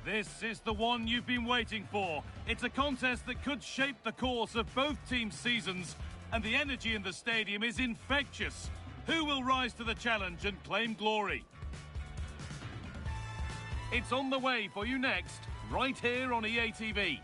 This is the one you've been waiting for. It's a contest that could shape the course of both teams' seasons, and the energy in the stadium is infectious. Who will rise to the challenge and claim glory? It's on the way for you next, right here on EA TV.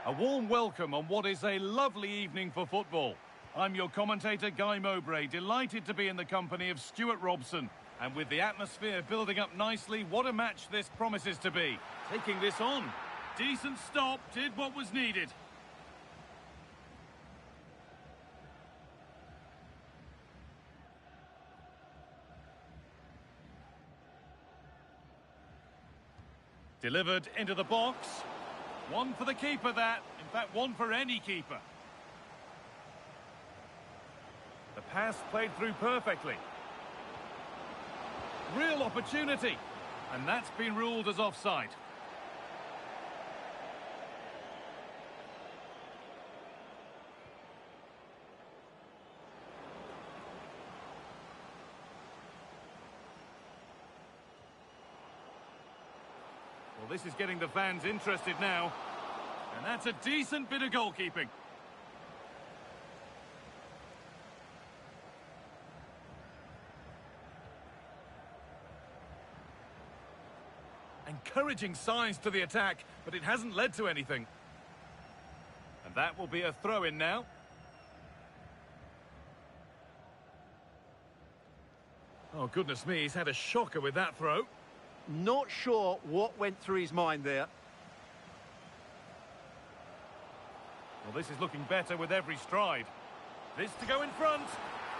A warm welcome on what is a lovely evening for football. I'm your commentator, Guy Mowbray, delighted to be in the company of Stuart Robson. And with the atmosphere building up nicely, what a match this promises to be. Taking this on. Decent stop, did what was needed. Delivered into the box. One for the keeper, that. In fact, one for any keeper. The pass played through perfectly. Real opportunity. And that's been ruled as offside. Well, this is getting the fans interested now. And that's a decent bit of goalkeeping. Encouraging signs to the attack, but it hasn't led to anything. And that will be a throw-in now. Oh, goodness me, he's had a shocker with that throw. Not sure what went through his mind there. Well, this is looking better with every stride. This to go in front.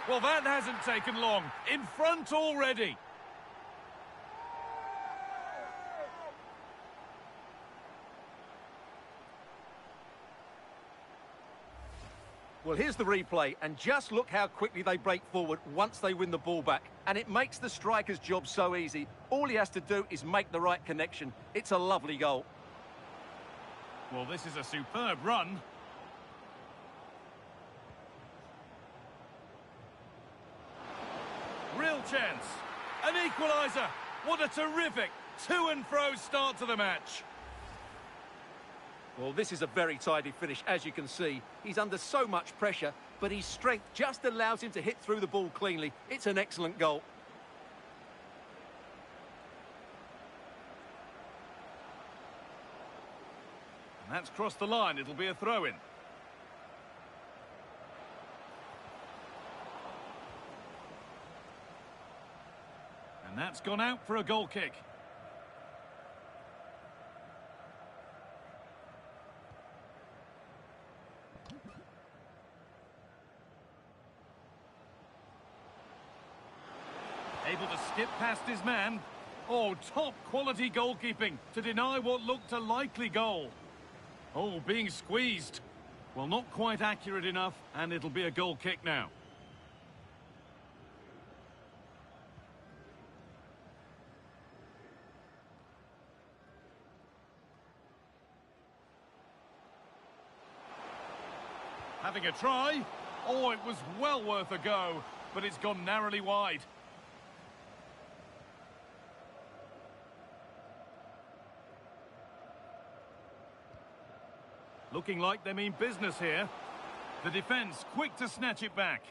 Well, that hasn't taken long. In front already. Well, here's the replay, and just look how quickly they break forward once they win the ball back. And it makes the striker's job so easy. All he has to do is make the right connection. It's a lovely goal. Well, this is a superb run. Real chance. An equaliser. What a terrific to and fro start to the match. Well, this is a very tidy finish, as you can see. He's under so much pressure, but his strength just allows him to hit through the ball cleanly. It's an excellent goal. And that's crossed the line. It'll be a throw-in. And that's gone out for a goal kick. Able to skip past his man. Oh, top quality goalkeeping to deny what looked a likely goal. Oh, being squeezed. Well, not quite accurate enough, and it'll be a goal kick now. Having a try. Oh, it was well worth a go, but it's gone narrowly wide. Looking like they mean business here. The defence quick to snatch it back.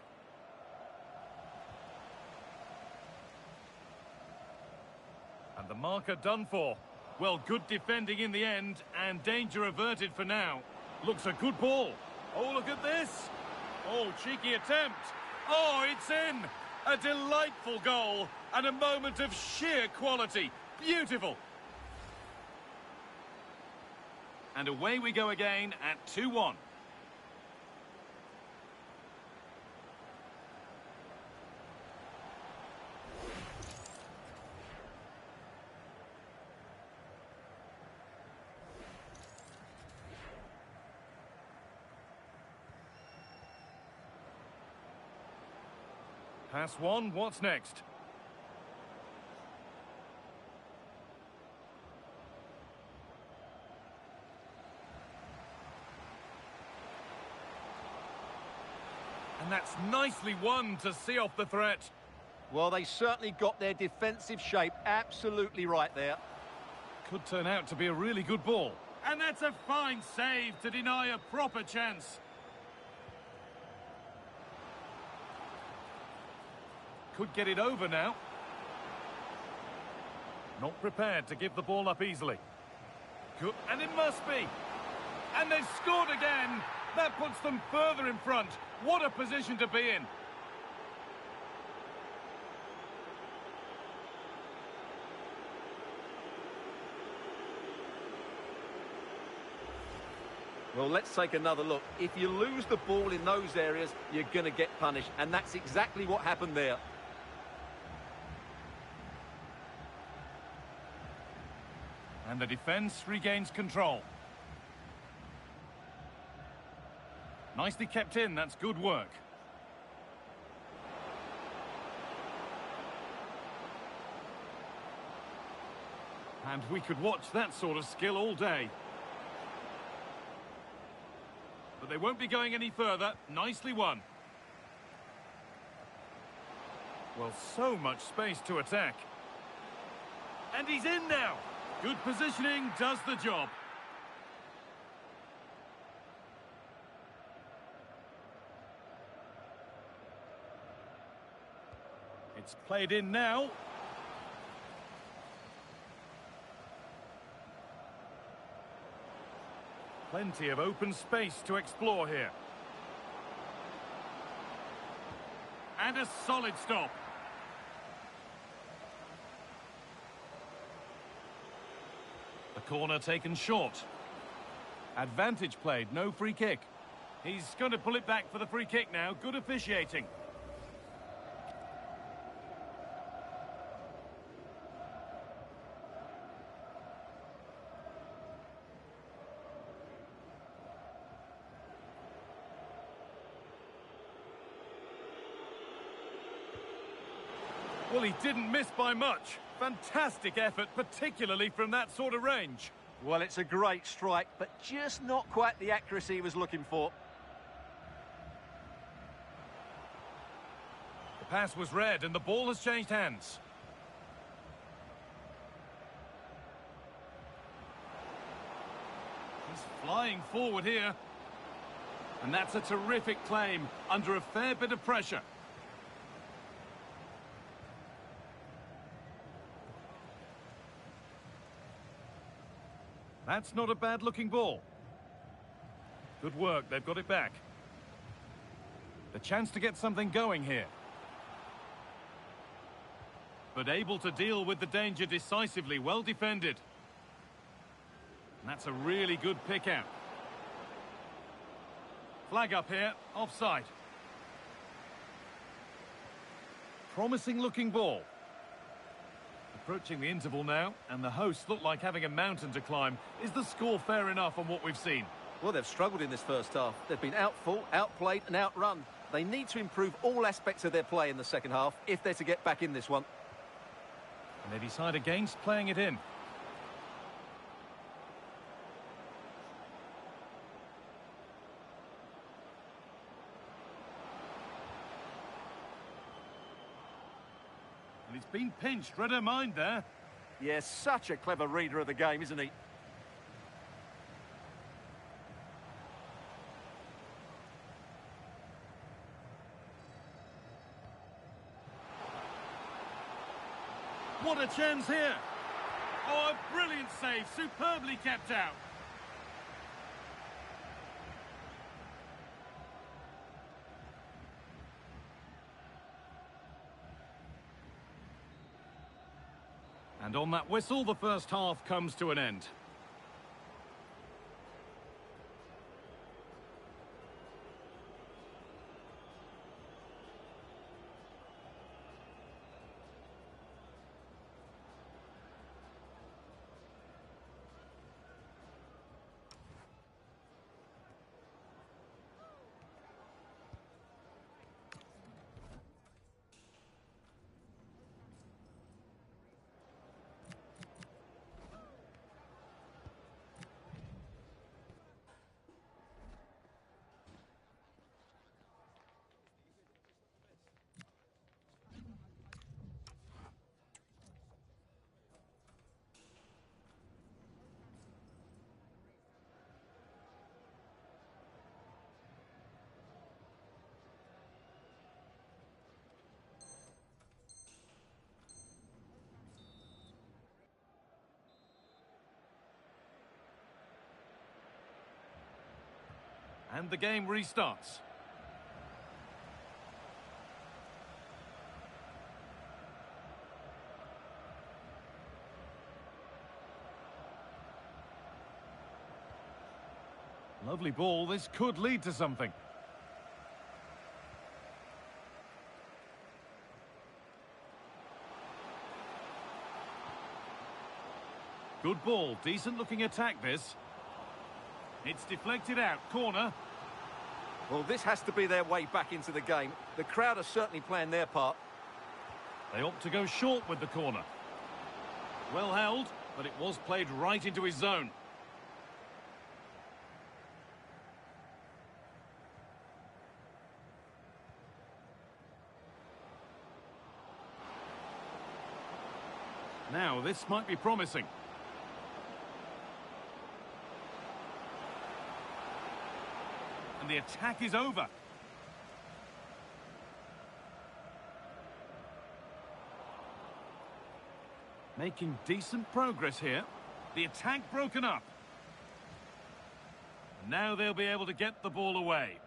And the marker done for. Well, good defending in the end, and danger averted for now. Looks a good ball. Oh, look at this. Oh, cheeky attempt. Oh, it's in. A delightful goal and a moment of sheer quality. Beautiful. And away we go again at 2-1. Pass one, what's next? And that's nicely won to see off the threat. Well, they certainly got their defensive shape absolutely right there. Could turn out to be a really good ball. And that's a fine save to deny a proper chance. Could get it over now. Not prepared to give the ball up easily. Good, and it must be. And they've scored again. That puts them further in front. What a position to be in. Well, let's take another look. If you lose the ball in those areas, you're going to get punished. And that's exactly what happened there. And the defence regains control. Nicely kept in, that's good work. And we could watch that sort of skill all day. But they won't be going any further. Nicely won. Well, so much space to attack. And he's in now. Good positioning does the job. It's played in now. Plenty of open space to explore here. And a solid stop. The corner taken short. Advantage played, no free kick. He's going to pull it back for the free kick now. Good officiating. Well, he didn't miss by much. Fantastic effort, particularly from that sort of range. Well, it's a great strike, but just not quite the accuracy he was looking for. The pass was read and the ball has changed hands. He's flying forward here. And that's a terrific claim under a fair bit of pressure. That's not a bad-looking ball. Good work, they've got it back. The chance to get something going here. But able to deal with the danger decisively, well defended. And that's a really good pick-out. Flag up here, offside. Promising-looking ball. Approaching the interval now, and the hosts look like having a mountain to climb. Is the score fair enough on what we've seen? Well, they've struggled in this first half. They've been outfought, outplayed and outrun. They need to improve all aspects of their play in the second half if they're to get back in this one. And they decide against playing it in. And he's been pinched, read her mind there. Yes, such a clever reader of the game, isn't he? What a chance here. Oh, a brilliant save, superbly kept out. And on that whistle, the first half comes to an end. And the game restarts. Lovely ball. This could lead to something. Good ball. Decent looking attack this. It's deflected out. Corner. Well, this has to be their way back into the game. The crowd are certainly playing their part. They opt to go short with the corner. Well held, but it was played right into his zone. Now, this might be promising. And the attack is over. Making decent progress here. The attack broken up. And now they'll be able to get the ball away.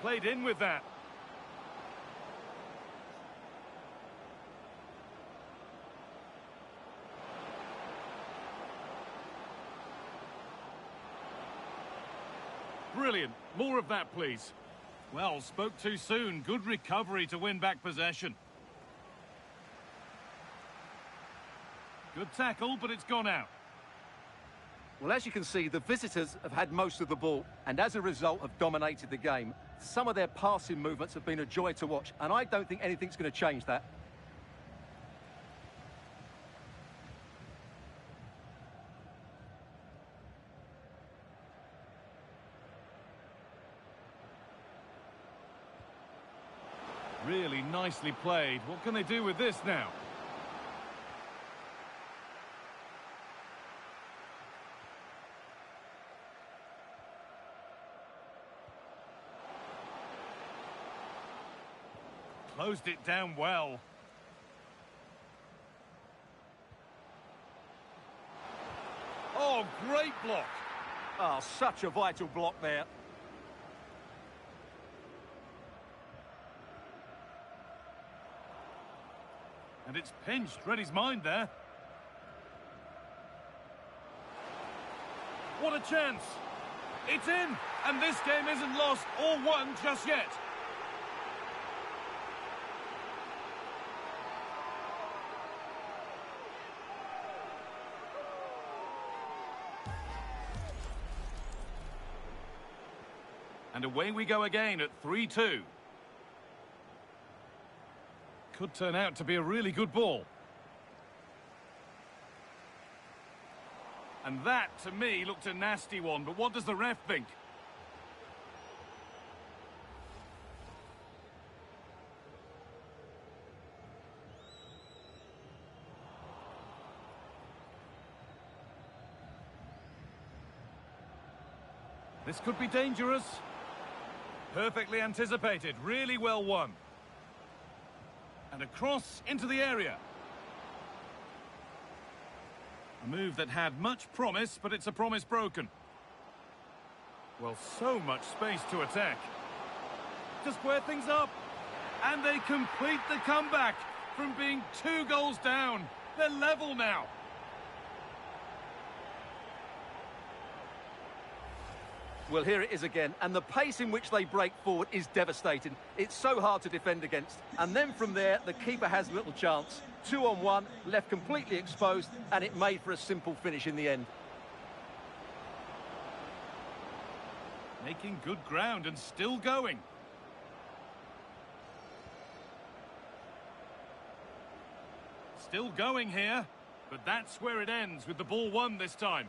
Played in with that. Brilliant. More of that, please. Well, spoke too soon. Good recovery to win back possession. Good tackle, but it's gone out. Well, as you can see, the visitors have had most of the ball and as a result have dominated the game. Some of their passing movements have been a joy to watch, and I don't think anything's going to change that. Really nicely played. What can they do with this now? Closed it down well. Oh, great block. Oh, such a vital block there. And it's pinched. Read his mind there. What a chance. It's in. And this game isn't lost or won just yet. And away we go again at 3-2. Could turn out to be a really good ball. And that, to me, looked a nasty one. But what does the ref think? This could be dangerous. Perfectly anticipated. Really well won. And a cross into the area. A move that had much promise, but it's a promise broken. Well, so much space to attack. To square things up. And they complete the comeback from being 2 goals down. They're level now. Well, here it is again, and the pace in which they break forward is devastating. It's so hard to defend against. And then from there, the keeper has little chance. 2-on-1, left completely exposed, and it made for a simple finish in the end. Making good ground and still going. Still going here, but that's where it ends with the ball won this time.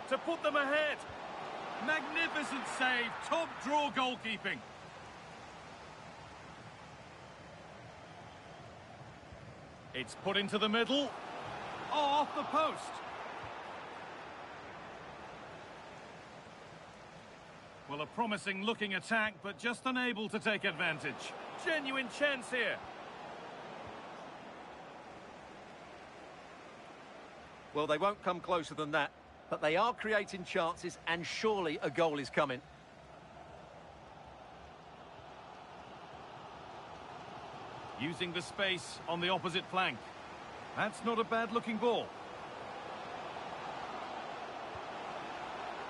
To put them ahead. Magnificent save, top draw goalkeeping. It's put into the middle. Oh, off the post. Well, a promising looking attack, but just unable to take advantage. Genuine chance here. Well, they won't come closer than that, but they are creating chances, and surely a goal is coming. Using the space on the opposite flank. That's not a bad-looking ball.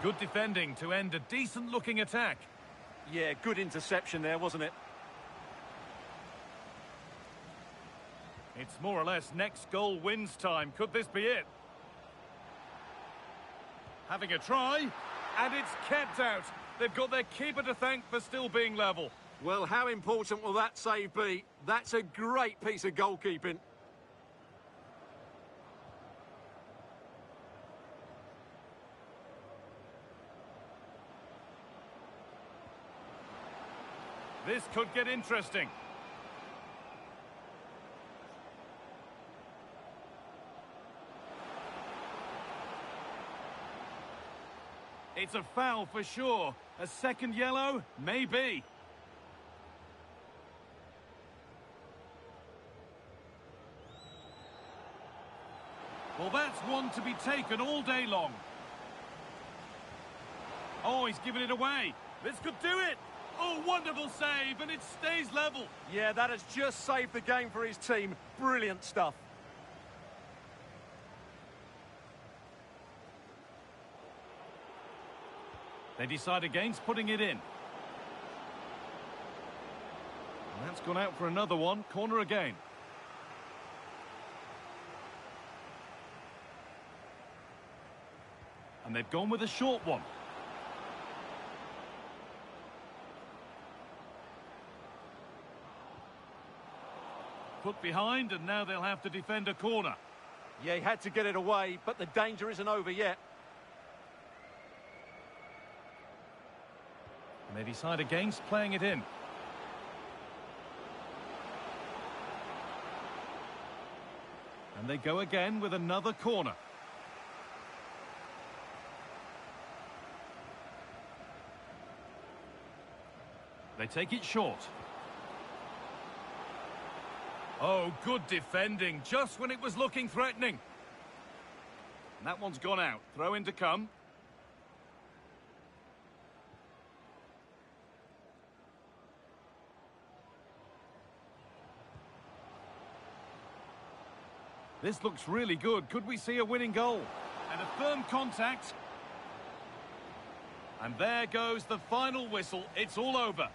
Good defending to end a decent-looking attack. Yeah, good interception there, wasn't it? It's more or less next goal wins time. Could this be it? Having a try, and it's kept out. They've got their keeper to thank for still being level. Well, how important will that save be? That's a great piece of goalkeeping. This could get interesting. It's a foul for sure. A second yellow? Maybe. Well, that's one to be taken all day long. Oh, he's given it away. This could do it. Oh, wonderful save, and it stays level. Yeah, that has just saved the game for his team. Brilliant stuff. They decide against putting it in. And that's gone out for another one. Corner again. And they've gone with a short one. Put behind, and now they'll have to defend a corner. Yeah, he had to get it away, but the danger isn't over yet. And they decide against playing it in. And they go again with another corner. They take it short. Oh, good defending, just when it was looking threatening. And that one's gone out. Throw in to come. This looks really good. Could we see a winning goal? And a firm contact. And there goes the final whistle. It's all over.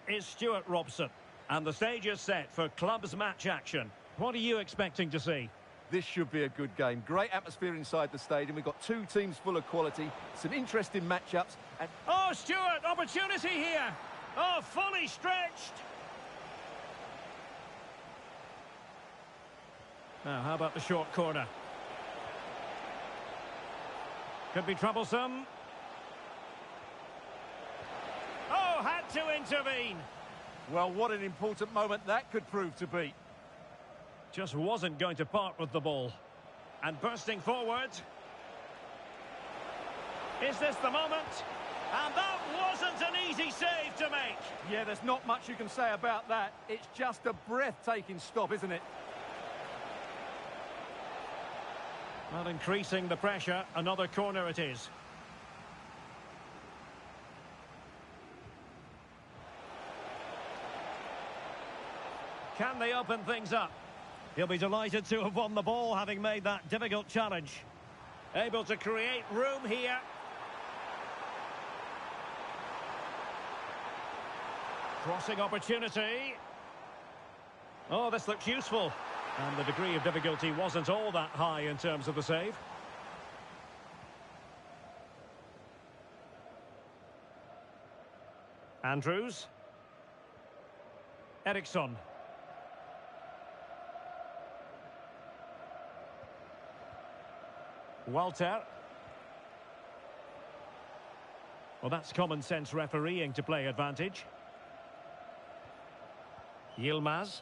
Is Stuart Robson, and the stage is set for clubs match action. What are you expecting to see? This should be a good game. Great atmosphere inside the stadium. We've got two teams full of quality, some interesting matchups, and... Oh, Stuart, opportunity here. Oh, fully stretched. Now, how about the short corner? Could be troublesome. Oh, had to intervene. Well, what an important moment that could prove to be. Just wasn't going to part with the ball. And bursting forward. Is this the moment? And that wasn't an easy save to make. Yeah, there's not much you can say about that. It's just a breathtaking stop, isn't it? Well, increasing the pressure, another corner it is. Can they open things up? He'll be delighted to have won the ball, having made that difficult challenge. Able to create room here. Crossing opportunity. Oh, this looks useful. And the degree of difficulty wasn't all that high in terms of the save. Andrews. Eriksson. Walter. Well, that's common sense refereeing to play advantage. Yilmaz.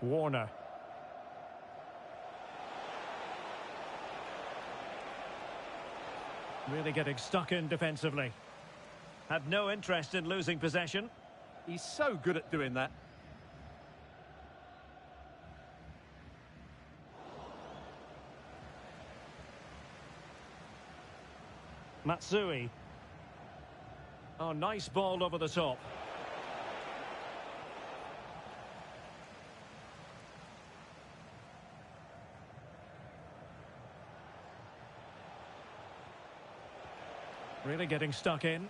Warner. Really getting stuck in defensively. Had no interest in losing possession. He's so good at doing that. Matsui. Oh, nice ball over the top. Really getting stuck in.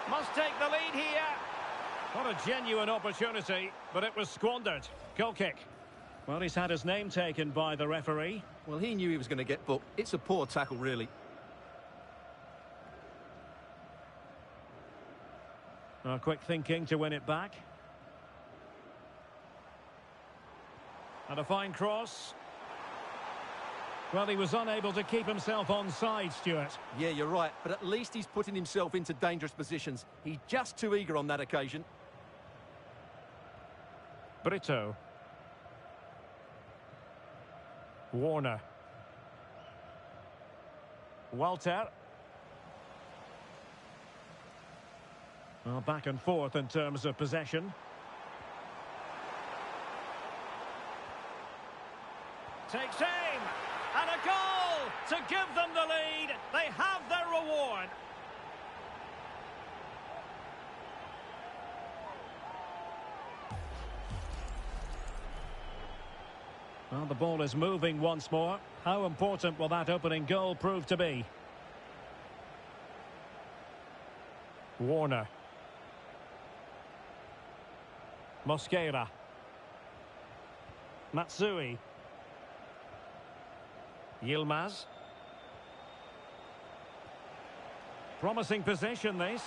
Must take the lead here. What a genuine opportunity, but it was squandered. Goal kick. Well, he's had his name taken by the referee. Well, he knew he was going to get booked. It's a poor tackle, really. Quick thinking to win it back. And a fine cross. Well, he was unable to keep himself onside, Stuart. Yeah, you're right, but at least he's putting himself into dangerous positions. He's just too eager on that occasion. Brito. Warner. Walter. Well, back and forth in terms of possession. Takes aim, and a goal to give them the lead. They have their reward. Well, the ball is moving once more. How important will that opening goal prove to be? Warner. Mosquera. Matsui. Yilmaz. Promising possession, this.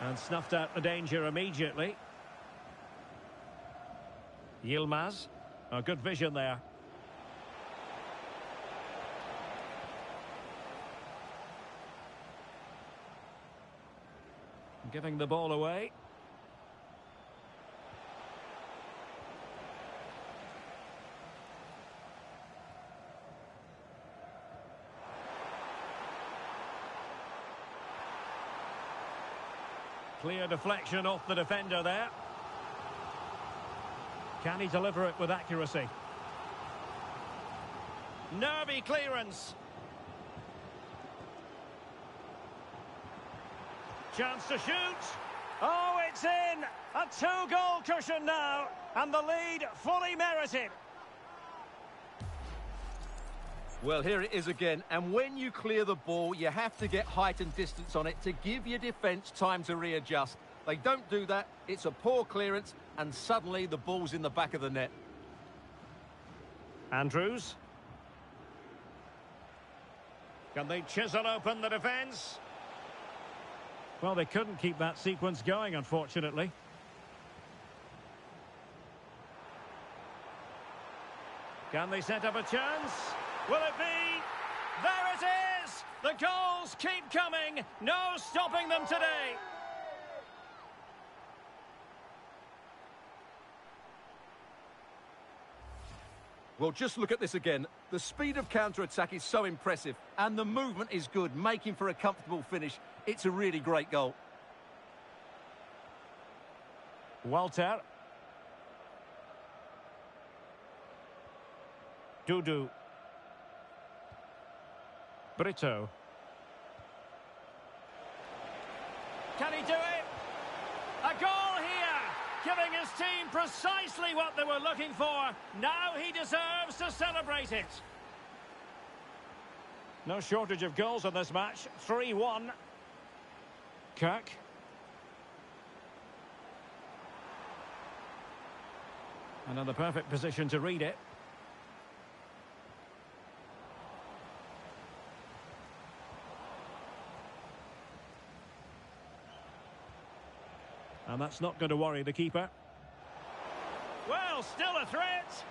And snuffed out the danger immediately. Yilmaz. A good vision there. Giving the ball away. Clear deflection off the defender there. Can he deliver it with accuracy? Nervy clearance. Chance to shoot. Oh, it's in! A two-goal cushion now, and the lead fully merited. Well, here it is again, and when you clear the ball, you have to get height and distance on it to give your defence time to readjust. They don't do that, it's a poor clearance, and suddenly the ball's in the back of the net. Andrews. Can they chisel open the defence? Well, they couldn't keep that sequence going, unfortunately. Can they set up a chance? Will it be? There it is! The goals keep coming. No stopping them today. Well, just look at this again. The speed of counter-attack is so impressive, and the movement is good, making for a comfortable finish. It's a really great goal. Walter. Dudu. Brito. Can he do it? A goal here, giving his team precisely what they were looking for. Now he deserves to celebrate it. No shortage of goals in this match. 3-1. Kirk. Another perfect position to read it. And that's not going to worry the keeper. Well, still a threat.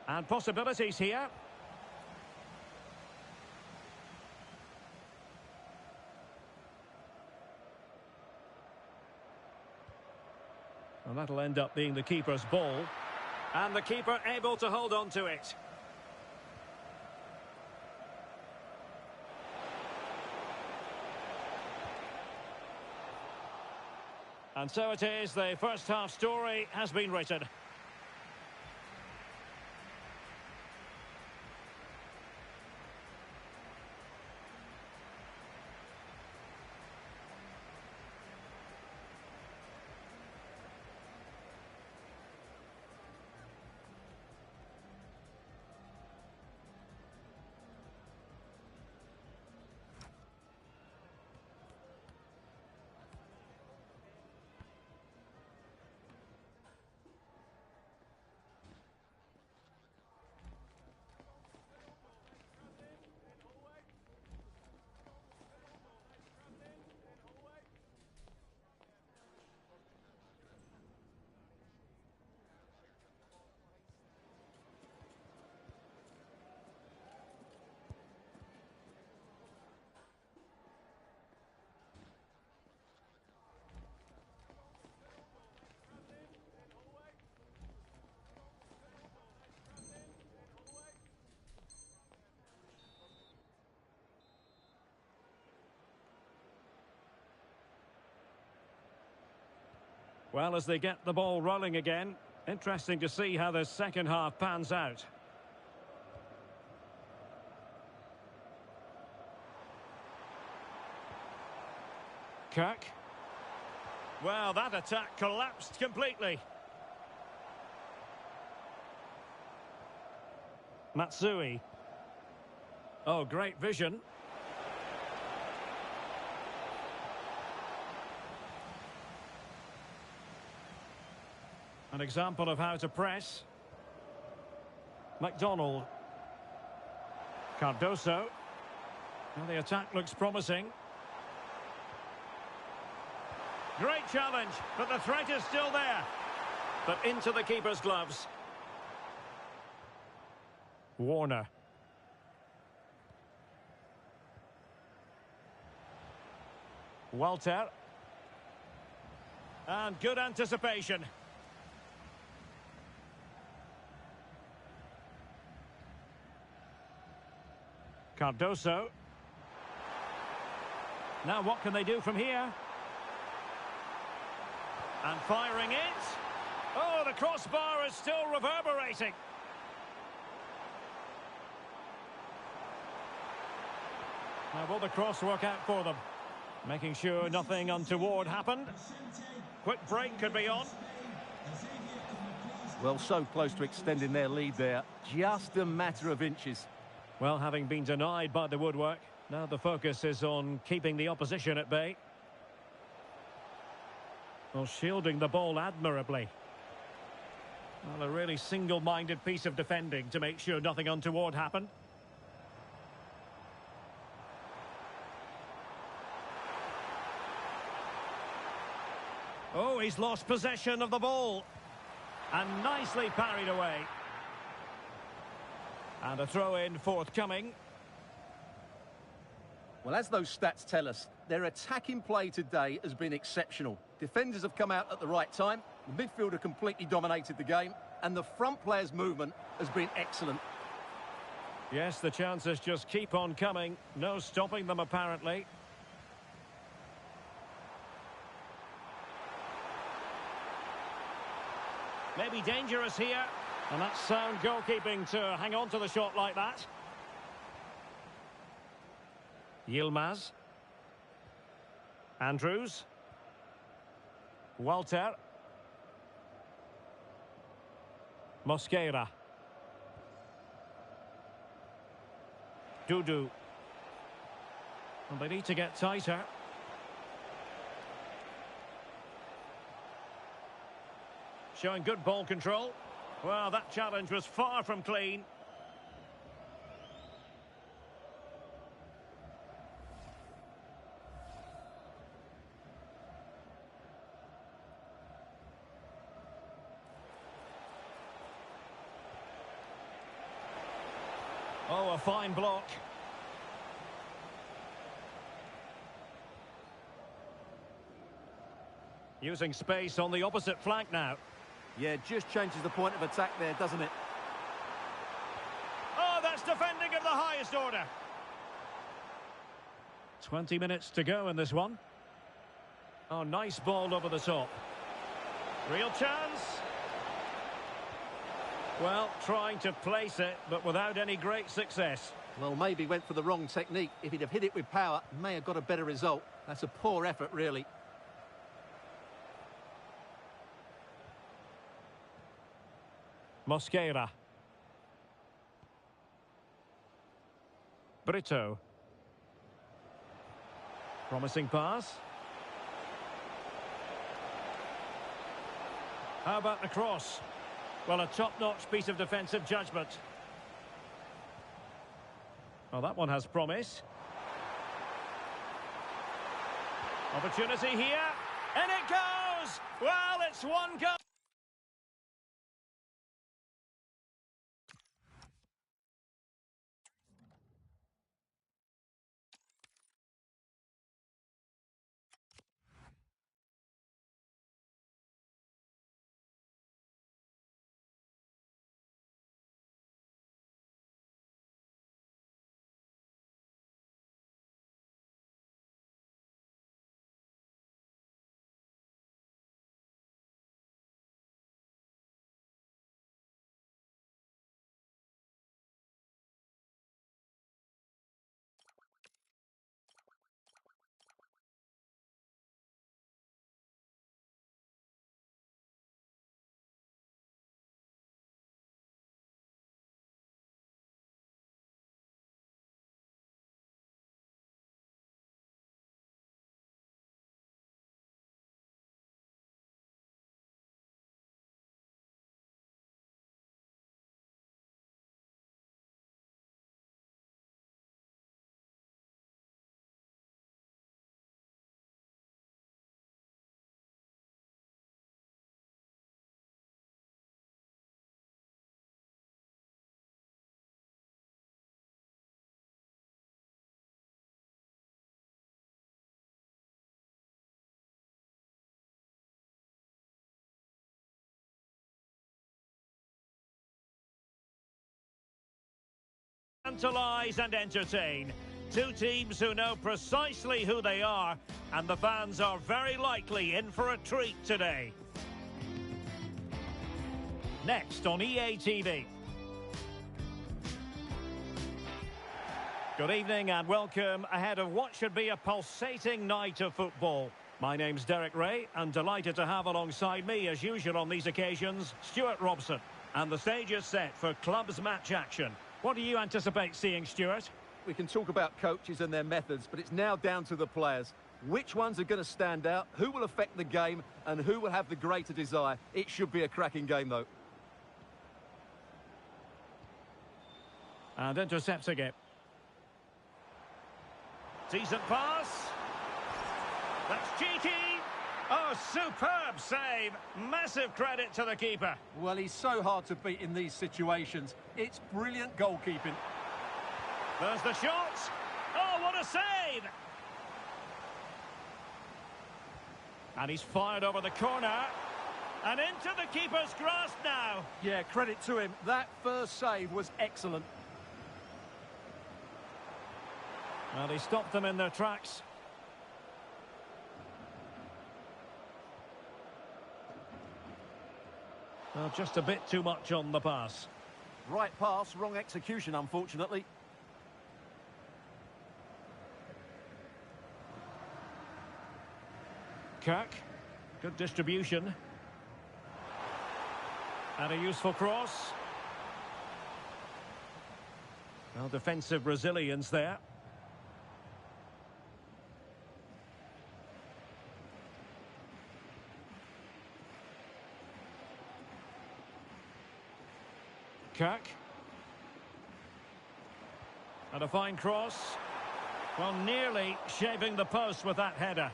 And possibilities here. And that'll end up being the keeper's ball. And the keeper able to hold on to it. And so it is, the first half story has been written. Well, as they get the ball rolling again, interesting to see how the second half pans out. Kirk. Well, that attack collapsed completely. Matsui. Oh, great vision. An example of how to press. McDonald. Cardoso. Well, the attack looks promising. Great challenge, but the threat is still there. But into the keeper's gloves. Warner. Walter. And good anticipation. Cardoso. Now what can they do from here? And firing it. Oh, the crossbar is still reverberating. Now will the cross work out for them? Making sure nothing untoward happened. Quick break could be on. Well, so close to extending their lead there. Just a matter of inches. Well, having been denied by the woodwork, now the focus is on keeping the opposition at bay. Well, shielding the ball admirably. Well, a really single-minded piece of defending to make sure nothing untoward happened. Oh, he's lost possession of the ball. And nicely parried away. And a throw-in forthcoming. Well, as those stats tell us, their attacking play today has been exceptional. Defenders have come out at the right time, the midfielder completely dominated the game, and the front players' movement has been excellent. Yes, the chances just keep on coming. No stopping them, apparently. Maybe dangerous here. And that's sound goalkeeping to hang on to the shot like that. Yilmaz. Andrews. Walter. Mosquera. Dudu. And they need to get tighter. Showing good ball control. Well, that challenge was far from clean. Oh, a fine block. Using space on the opposite flank now. Yeah, just changes the point of attack there, doesn't it? Oh, that's defending of the highest order. 20 minutes to go in this one. Oh, nice ball over the top. Real chance. Well, trying to place it, but without any great success. Well, maybe went for the wrong technique. If he'd have hit it with power, may have got a better result. That's a poor effort, really. Mosquera. Brito. Promising pass. How about the cross? Well, a top-notch piece of defensive judgment. Well, that one has promise. Opportunity here. And it goes! Well, it's one goal. Tantalise and entertain. Two teams who know precisely who they are, and the fans are very likely in for a treat today. Next on EA TV. Good evening and welcome ahead of what should be a pulsating night of football. My name's Derek Ray and delighted to have alongside me, as usual on these occasions, Stuart Robson. And the stage is set for clubs match action. What do you anticipate seeing, Stuart? We can talk about coaches and their methods, but it's now down to the players. Which ones are going to stand out, who will affect the game, and who will have the greater desire? It should be a cracking game, though. And intercepting it. Decent pass. That's cheeky. Oh, superb save. Massive credit to the keeper. Well, he's so hard to beat in these situations. It's brilliant goalkeeping. There's the shot. Oh, what a save. And he's fired over the corner. And into the keeper's grasp now. Yeah, credit to him. That first save was excellent. Well, he stopped them in their tracks. Well, just a bit too much on the pass. Right pass, wrong execution, unfortunately. Kirk, good distribution. And a useful cross. Well, defensive resilience there. Kirk. And a fine cross. Well, nearly shaving the post with that header.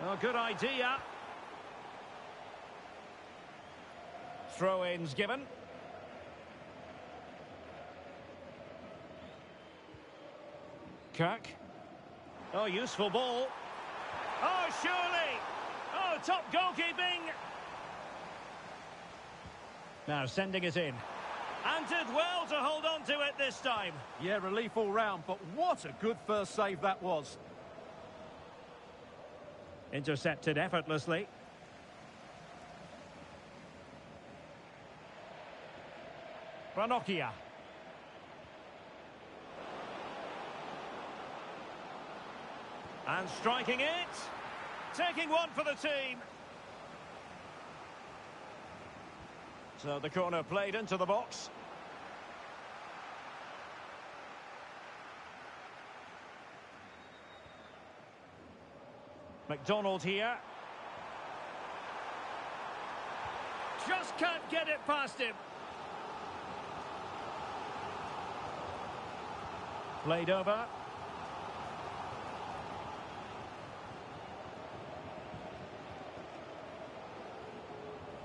Oh, good idea. Throw-ins given. Kirk. Oh, useful ball. Oh, surely. Oh, top goalkeeping. Now sending it in. And did well to hold on to it this time. Yeah, relief all round, but what a good first save that was. Intercepted effortlessly. Ranocchia. And striking it. Taking one for the team. So the corner played into the box. McDonald here. Just can't get it past him. Played over.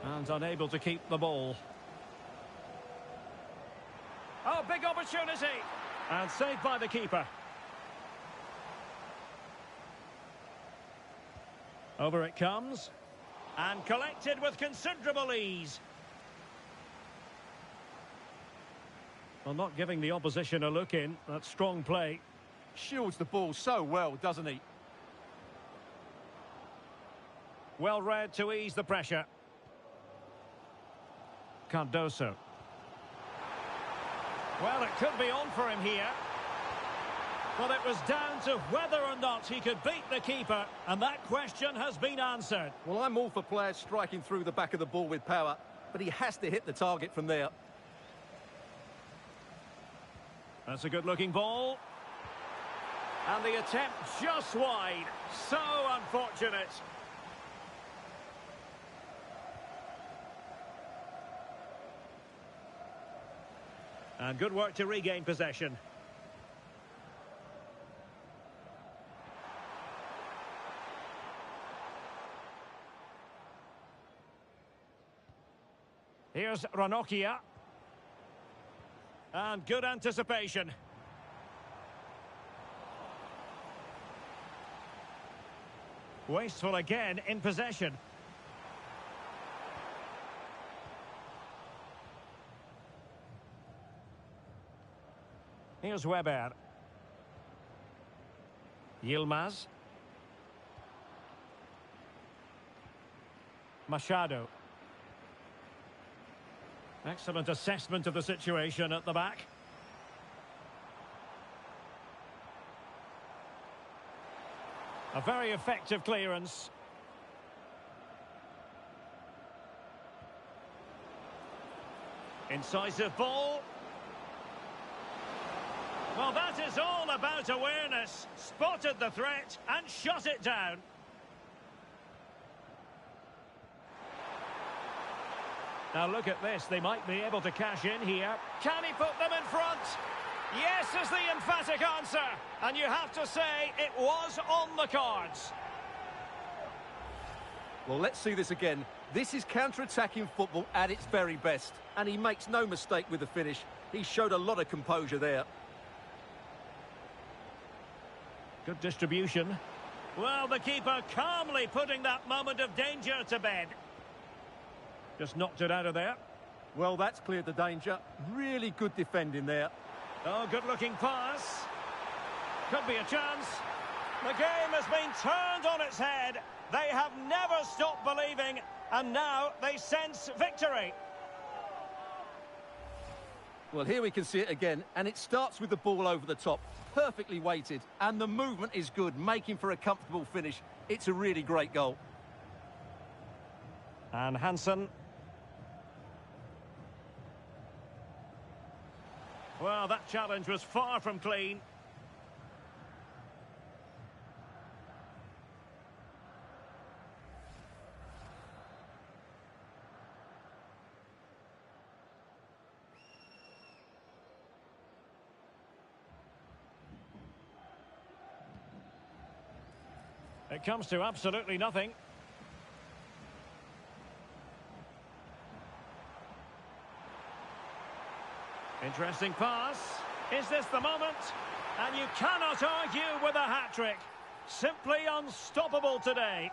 And unable to keep the ball. Oh, big opportunity. And saved by the keeper. Over it comes. And collected with considerable ease. Well, not giving the opposition a look in. That's strong play. Shields the ball so well, doesn't he? Well read to ease the pressure. Cardoso. Well, it could be on for him here. But it was down to whether or not he could beat the keeper, and that question has been answered. Well, I'm all for players striking through the back of the ball with power, but he has to hit the target from there. That's a good-looking ball. And the attempt just wide. So unfortunate. And good work to regain possession. Here's Ranocchia. And good anticipation. Wasteful again in possession. Here's Weber. Yilmaz. Machado. Excellent assessment of the situation at the back. A very effective clearance. Incisive ball. Well, that is all about awareness. Spotted the threat and shut it down. Now look at this, they might be able to cash in here. Can he put them in front? Yes is the emphatic answer. And you have to say it was on the cards. Well, let's see this again. This is counter-attacking football at its very best. And he makes no mistake with the finish. He showed a lot of composure there. Good distribution. Well, the keeper calmly putting that moment of danger to bed. Just knocked it out of there. Well, that's cleared the danger. Really good defending there. Oh, good-looking pass. Could be a chance. The game has been turned on its head. They have never stopped believing, and now they sense victory. Well, here we can see it again, and it starts with the ball over the top. Perfectly weighted, and the movement is good, making for a comfortable finish. It's a really great goal. And Hansen. Well, that challenge was far from clean. It comes to absolutely nothing. Interesting pass. Is this the moment? And you cannot argue with a hat-trick. Simply unstoppable today.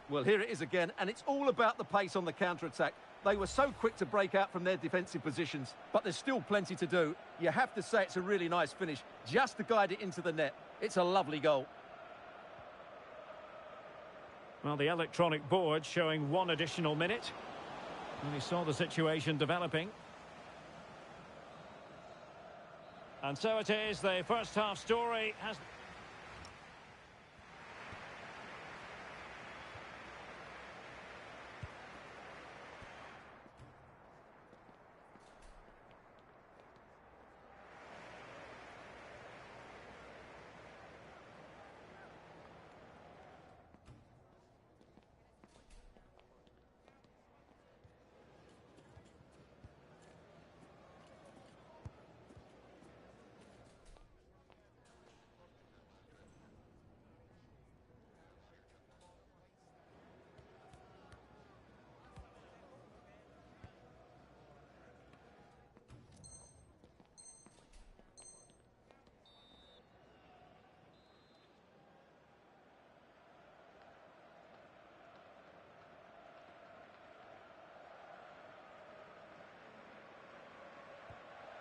Well, here it is again, and it's all about the pace on the counter-attack. They were so quick to break out from their defensive positions, but there's still plenty to do. You have to say it's a really nice finish, just to guide it into the net. It's a lovely goal. Well, the electronic board showing one additional minute. And he saw the situation developing. And so it is, the first half story has...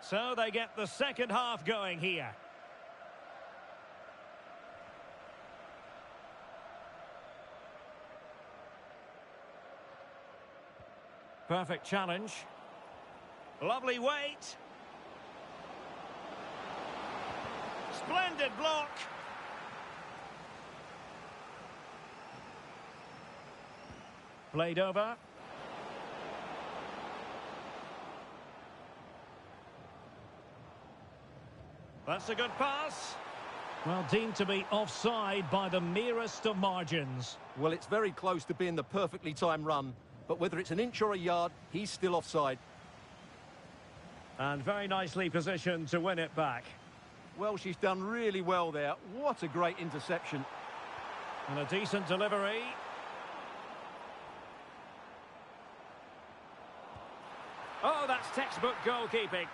So they get the second half going here. Perfect challenge. Lovely weight. Splendid block. Played over. That's a good pass. Well, deemed to be offside by the merest of margins. Well, it's very close to being the perfectly timed run, but whether it's an inch or a yard, he's still offside. And very nicely positioned to win it back. Well, she's done really well there. What a great interception. And a decent delivery. Oh, that's textbook goalkeeping.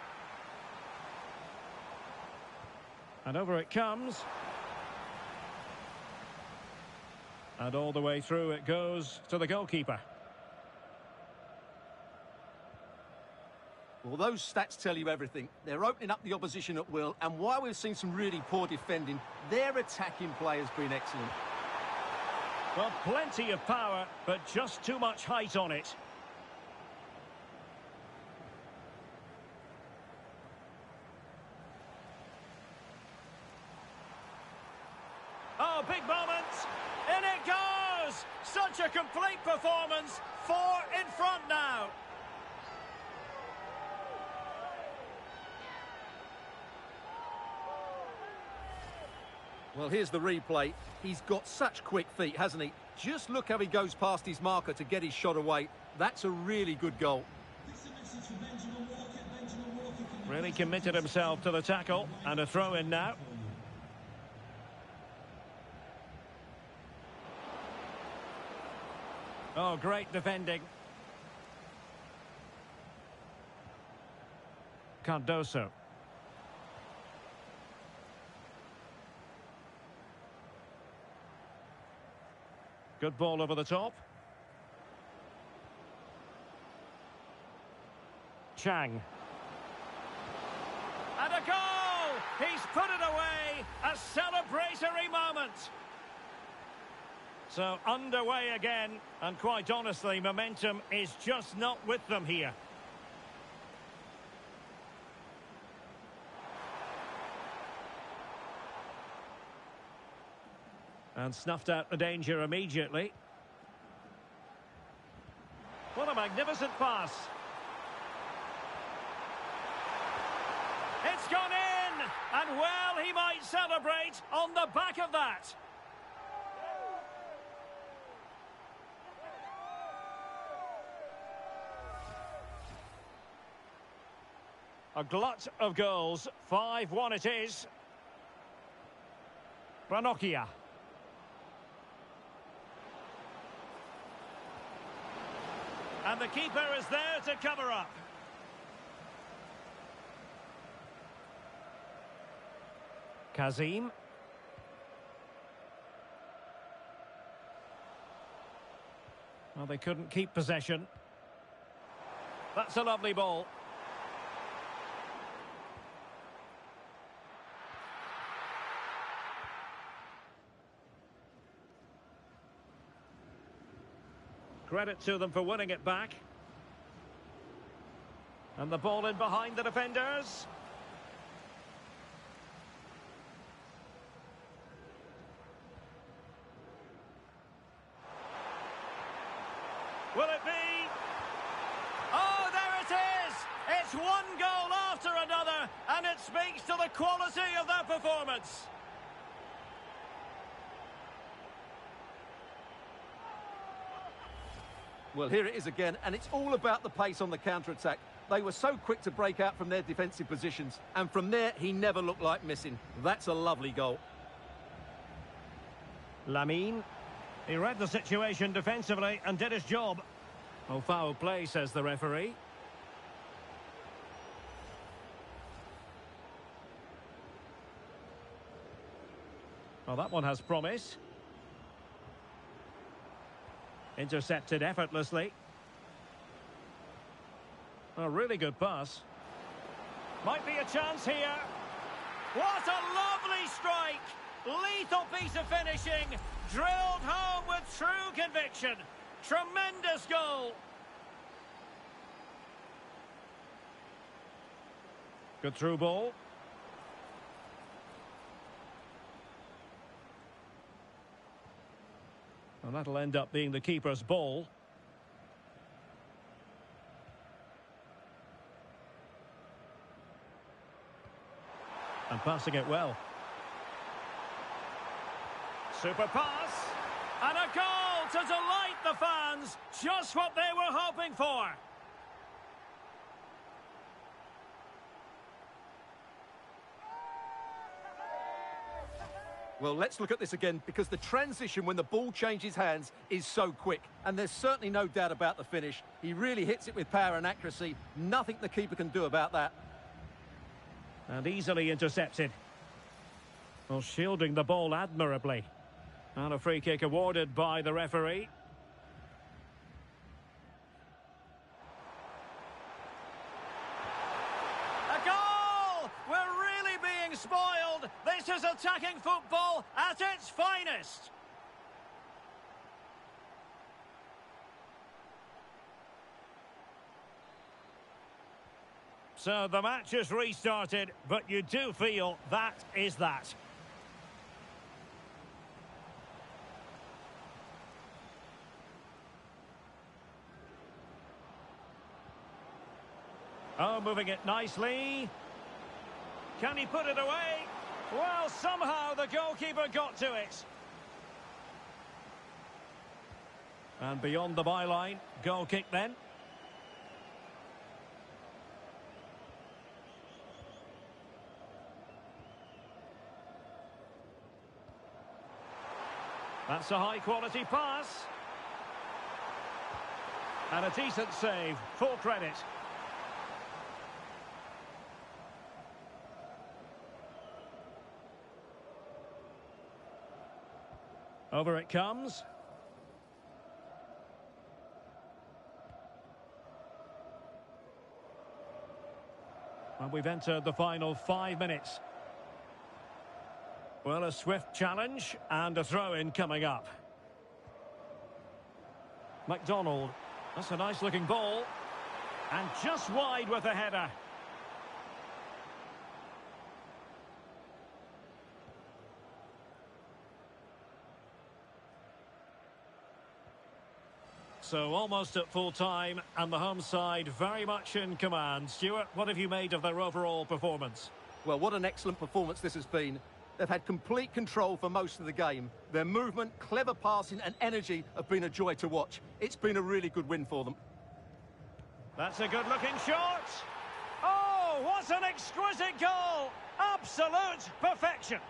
And over it comes. And all the way through it goes to the goalkeeper. Well, Well, those stats tell you everything. They're opening up the opposition at will, and while we've seen some really poor defending, their attacking play has been excellent. Well, plenty of power, but just too much height on it. Oh, big moment! In it goes! Such a complete performance. 4 in front now. Well, here's the replay. He's got such quick feet, hasn't he? Just look how he goes past his marker to get his shot away. That's a really good goal. Really committed himself to the tackle, and a throw in now. Oh, great defending. Cardoso. Good ball over the top. Chang. And a goal! He's put it away! A celebratory moment! So underway again, and quite honestly, momentum is just not with them here. And snuffed out the danger immediately. What a magnificent pass. It's gone in! And well, he might celebrate on the back of that. A glut of goals. 5-1 it is. Ranocchia. And the keeper is there to cover up. Kazim. Well, they couldn't keep possession. That's a lovely ball. Credit to them for winning it back. And the ball in behind the defenders. Will it be? Oh, there it is! It's one goal after another, and it speaks to the quality of their performance. Well, here it is again, and it's all about the pace on the counter-attack. They were so quick to break out from their defensive positions, and from there, he never looked like missing. That's a lovely goal. Lamine. He read the situation defensively and did his job. Oh, foul play, says the referee. Well, that one has promise. Intercepted effortlessly. A really good pass. Might be a chance here. What a lovely strike! Lethal piece of finishing. Drilled home with true conviction. Tremendous goal. Good through ball. And that'll end up being the keeper's ball. And passing it well. Super pass. And a goal to delight the fans. Just what they were hoping for. Well, let's look at this again, because the transition when the ball changes hands is so quick. And there's certainly no doubt about the finish. He really hits it with power and accuracy. Nothing the keeper can do about that. And easily intercepted. Well, shielding the ball admirably. And a free kick awarded by the referee. is attacking football at its finest. So the match is restarted, but you do feel that is that. Oh, moving it nicely. Can he put it away? Well, somehow the goalkeeper got to it. And beyond the byline, goal kick then. That's a high-quality pass. And a decent save, full credit. Over it comes. And we've entered the final 5 minutes. Well, a swift challenge and a throw-in coming up. McDonald. That's a nice-looking ball. And just wide with the header. So almost at full time, and the home side very much in command. Stuart, what have you made of their overall performance? Well, what an excellent performance this has been. They've had complete control for most of the game. Their movement, clever passing and energy have been a joy to watch. It's been a really good win for them. That's a good-looking shot. Oh, what an exquisite goal! Absolute perfection.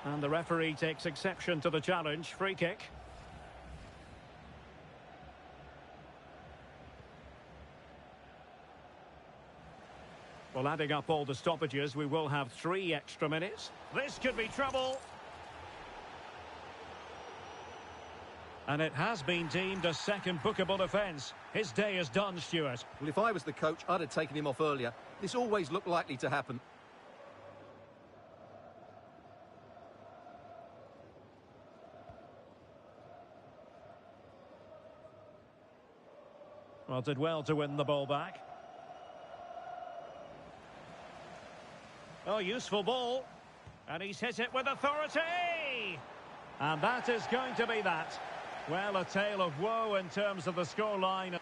And the referee takes exception to the challenge. Free kick. Well, adding up all the stoppages, we will have 3 extra minutes. This could be trouble. And it has been deemed a second bookable offence. His day is done, Stuart. Well, if I was the coach, I'd have taken him off earlier. This always looked likely to happen. Well, did well to win the ball back. Oh, useful ball. And he's hit it with authority. And that is going to be that. Well, a tale of woe in terms of the scoreline.